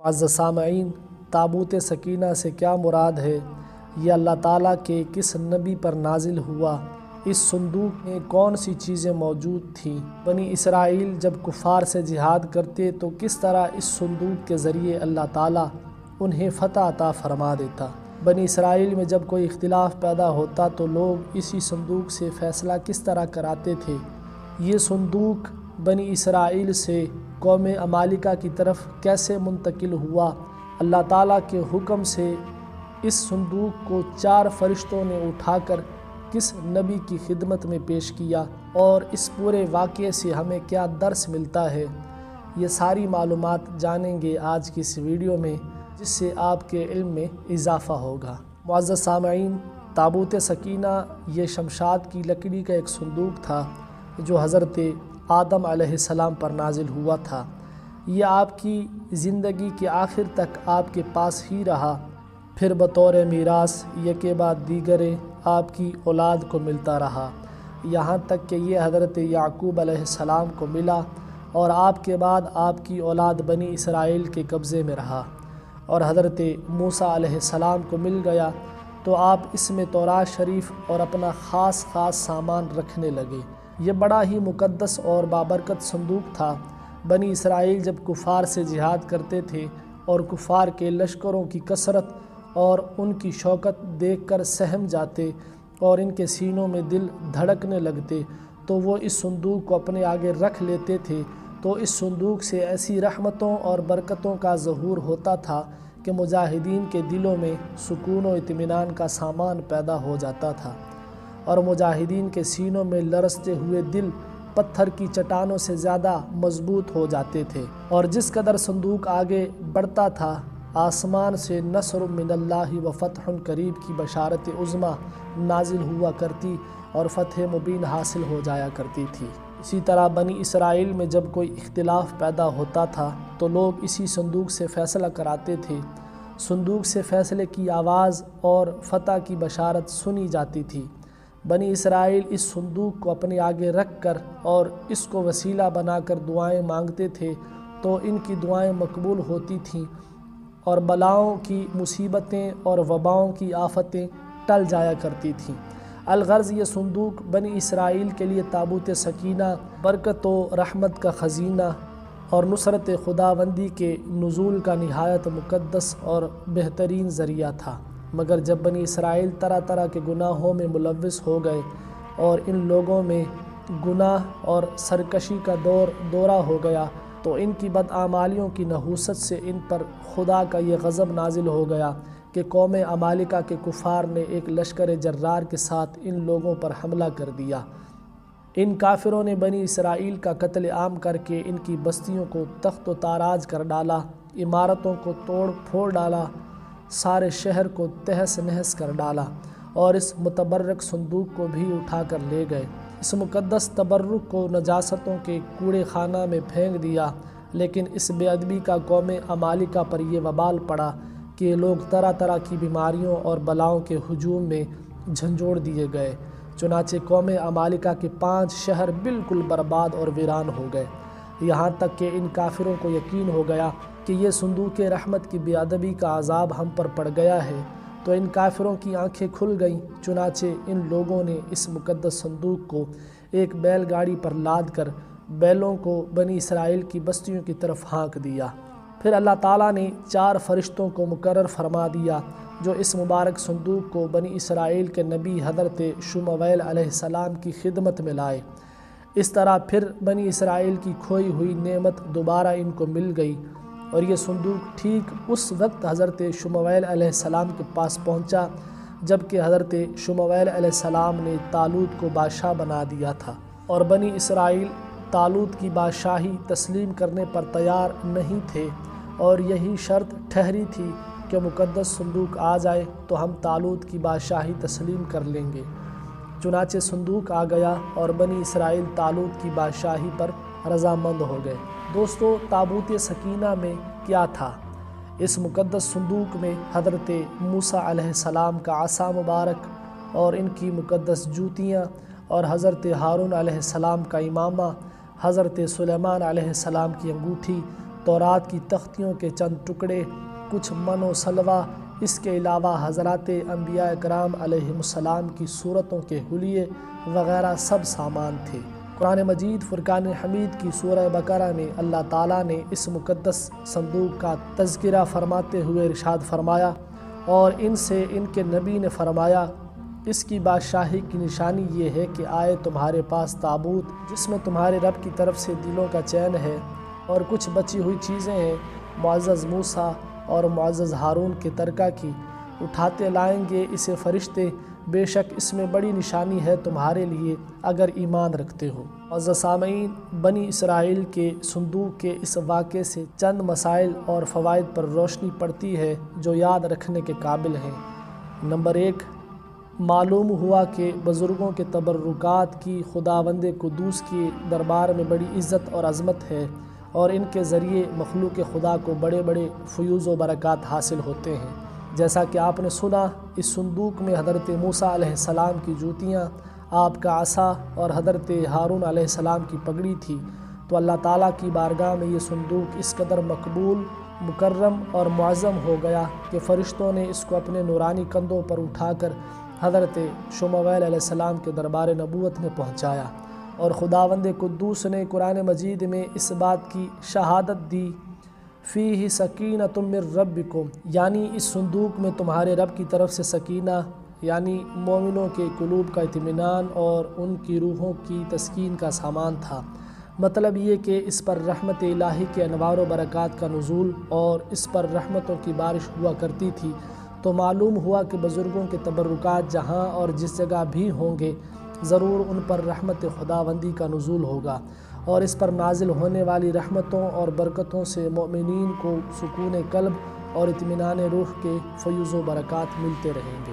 معزز سامعین، تابوت سکینہ سے کیا مراد ہے؟ یہ اللہ تعالیٰ کے کس نبی پر نازل ہوا؟ اس صندوق میں کون سی چیزیں موجود تھیں؟ بنی اسرائیل جب کفار سے جہاد کرتے تو کس طرح اس صندوق کے ذریعے اللہ تعالیٰ انہیں فتح عطا فرما دیتا؟ بنی اسرائیل میں جب کوئی اختلاف پیدا ہوتا تو لوگ اسی صندوق سے فیصلہ کس طرح کراتے تھے؟ یہ صندوق بنی اسرائیل سے قوم عمالقہ کی طرف کیسے منتقل ہوا؟ اللہ تعالیٰ کے حکم سے اس صندوق کو 4 فرشتوں نے اٹھا کر کس نبی کی خدمت میں پیش کیا، اور اس پورے واقعے سے ہمیں کیا درس ملتا ہے؟ یہ ساری معلومات جانیں گے آج کی اس ویڈیو میں، جس سے آپ کے علم میں اضافہ ہوگا۔ معزز سامعین، تابوت سکینہ یہ شمشاد کی لکڑی کا ایک صندوق تھا جو حضرت آدم علیہ السلام پر نازل ہوا تھا۔ یہ آپ کی زندگی کے آخر تک آپ کے پاس ہی رہا، پھر بطور میراث یکے بعد دیگر آپ کی اولاد کو ملتا رہا، یہاں تک کہ یہ حضرت یعقوب علیہ السلام کو ملا، اور آپ کے بعد آپ کی اولاد بنی اسرائیل کے قبضے میں رہا، اور حضرت موسیٰ علیہ السلام کو مل گیا تو آپ اس میں تورات شریف اور اپنا خاص سامان رکھنے لگے۔ یہ بڑا ہی مقدس اور بابرکت صندوق تھا۔ بنی اسرائیل جب کفار سے جہاد کرتے تھے اور کفار کے لشکروں کی کثرت اور ان کی شوکت دیکھ کر سہم جاتے اور ان کے سینوں میں دل دھڑکنے لگتے تو وہ اس صندوق کو اپنے آگے رکھ لیتے تھے، تو اس صندوق سے ایسی رحمتوں اور برکتوں کا ظہور ہوتا تھا کہ مجاہدین کے دلوں میں سکون و اطمینان کا سامان پیدا ہو جاتا تھا، اور مجاہدین کے سینوں میں لرزتے ہوئے دل پتھر کی چٹانوں سے زیادہ مضبوط ہو جاتے تھے۔ اور جس قدر صندوق آگے بڑھتا تھا، آسمان سے نصر من اللہ و فتح قریب کی بشارت عظمیٰ نازل ہوا کرتی اور فتح مبین حاصل ہو جایا کرتی تھی۔ اسی طرح بنی اسرائیل میں جب کوئی اختلاف پیدا ہوتا تھا تو لوگ اسی صندوق سے فیصلہ کراتے تھے۔ صندوق سے فیصلے کی آواز اور فتح کی بشارت سنی جاتی تھی۔ بنی اسرائیل اس صندوق کو اپنے آگے رکھ کر اور اس کو وسیلہ بنا کر دعائیں مانگتے تھے تو ان کی دعائیں مقبول ہوتی تھیں، اور بلاؤں کی مصیبتیں اور وباؤں کی آفتیں ٹل جایا کرتی تھیں۔ الغرض یہ صندوق بنی اسرائیل کے لیے تابوت سکینہ، برکت و رحمت کا خزینہ اور نصرت خداوندی کے نزول کا نہایت مقدس اور بہترین ذریعہ تھا۔ مگر جب بنی اسرائیل طرح طرح کے گناہوں میں ملوث ہو گئے اور ان لوگوں میں گناہ اور سرکشی کا دورہ ہو گیا تو ان کی بدعمالیوں کی نحوست سے ان پر خدا کا یہ غضب نازل ہو گیا کہ قوم عمالقہ کے کفار نے ایک لشکر جرار کے ساتھ ان لوگوں پر حملہ کر دیا۔ ان کافروں نے بنی اسرائیل کا قتل عام کر کے ان کی بستیوں کو تخت و تاراج کر ڈالا، عمارتوں کو توڑ پھوڑ ڈالا، سارے شہر کو تہس نہس کر ڈالا، اور اس متبرک صندوق کو بھی اٹھا کر لے گئے۔ اس مقدس تبرک کو نجاستوں کے کوڑے خانہ میں پھینک دیا۔ لیکن اس بے ادبی کا قوم عمالقہ پر یہ وبال پڑا کہ لوگ طرح طرح کی بیماریوں اور بلاؤں کے ہجوم میں جھنجھوڑ دیے گئے۔ چنانچہ قوم عمالقہ کے 5 شہر بالکل برباد اور ویران ہو گئے، یہاں تک کہ ان کافروں کو یقین ہو گیا کہ یہ صندوق رحمت کی بے ادبی کا عذاب ہم پر پڑ گیا ہے، تو ان کافروں کی آنکھیں کھل گئیں۔ چنانچہ ان لوگوں نے اس مقدس صندوق کو ایک بیل گاڑی پر لاد کر بیلوں کو بنی اسرائیل کی بستیوں کی طرف ہانک دیا۔ پھر اللہ تعالیٰ نے 4 فرشتوں کو مقرر فرما دیا جو اس مبارک صندوق کو بنی اسرائیل کے نبی حضرت شمویل علیہ السلام کی خدمت میں لائے۔ اس طرح پھر بنی اسرائیل کی کھوئی ہوئی نعمت دوبارہ ان کو مل گئی، اور یہ صندوق ٹھیک اس وقت حضرت شمویل علیہ السلام کے پاس پہنچا جب کہ حضرت شمویل علیہ السلام نے طالوت کو بادشاہ بنا دیا تھا، اور بنی اسرائیل طالوت کی بادشاہی تسلیم کرنے پر تیار نہیں تھے، اور یہی شرط ٹھہری تھی کہ مقدس صندوق آ جائے تو ہم طالوت کی بادشاہی تسلیم کر لیں گے۔ چنانچہ صندوق آ گیا اور بنی اسرائیل طالوت کی بادشاہی پر رضامند ہو گئے۔ دوستو، تابوت سکینہ میں کیا تھا؟ اس مقدس صندوق میں حضرت موسیٰ علیہ السلام کا عصا مبارک اور ان کی مقدس جوتیاں، اور حضرت ہارون علیہ السلام کا امامہ، حضرت سلیمان علیہ السلام کی انگوٹھی تورات کی تختیوں کے چند ٹکڑے، کچھ من و سلوہ، اس کے علاوہ حضرات انبیاء کرام علیہم السلام کی صورتوں کے حلیے وغیرہ سب سامان تھے۔ قرآن مجید فرقان حمید کی سورہ بقرہ میں اللہ تعالیٰ نے اس مقدس صندوق کا تذکرہ فرماتے ہوئے ارشاد فرمایا، اور ان سے ان کے نبی نے فرمایا، اس کی بادشاہی کی نشانی یہ ہے کہ آئے تمہارے پاس تابوت جس میں تمہارے رب کی طرف سے دلوں کا چین ہے اور کچھ بچی ہوئی چیزیں ہیں، معزز موسیٰ اور معزز ہارون کے ترکہ کی، اٹھاتے لائیں گے اسے فرشتے، بے شک اس میں بڑی نشانی ہے تمہارے لیے اگر ایمان رکھتے ہو۔ معزز سامعین، بنی اسرائیل کے صندوق کے اس واقعے سے چند مسائل اور فوائد پر روشنی پڑتی ہے جو یاد رکھنے کے قابل ہیں۔ نمبر 1، معلوم ہوا کہ بزرگوں کے تبرکات کی خداوند قدوس کے دربار میں بڑی عزت اور عظمت ہے، اور ان کے ذریعے مخلوق خدا کو بڑے بڑے فیوز و برکات حاصل ہوتے ہیں۔ جیسا کہ آپ نے سنا، اس صندوق میں حضرت موسیٰ علیہ السلام کی جوتیاں، آپ کا عصا اور حضرت ہارون علیہ السلام کی پگڑی تھی، تو اللہ تعالیٰ کی بارگاہ میں یہ صندوق اس قدر مقبول، مکرم اور معظم ہو گیا کہ فرشتوں نے اس کو اپنے نورانی کندھوں پر اٹھا کر حضرت شمویل علیہ السلام کے دربار نبوت میں پہنچایا، اور خداوند قدوس نے قرآن مجید میں اس بات کی شہادت دی، فیہ سکینۃ من ربکم، یعنی اس صندوق میں تمہارے رب کی طرف سے سکینہ، یعنی مومنوں کے قلوب کا اطمینان اور ان کی روحوں کی تسکین کا سامان تھا۔ مطلب یہ کہ اس پر رحمت الہی کے انوار و برکات کا نزول اور اس پر رحمتوں کی بارش ہوا کرتی تھی۔ تو معلوم ہوا کہ بزرگوں کے تبرکات جہاں اور جس جگہ بھی ہوں گے، ضرور ان پر رحمت خداوندی کا نزول ہوگا، اور اس پر نازل ہونے والی رحمتوں اور برکتوں سے مومنین کو سکون قلب اور اطمینان روح کے فیوز و برکات ملتے رہیں گے۔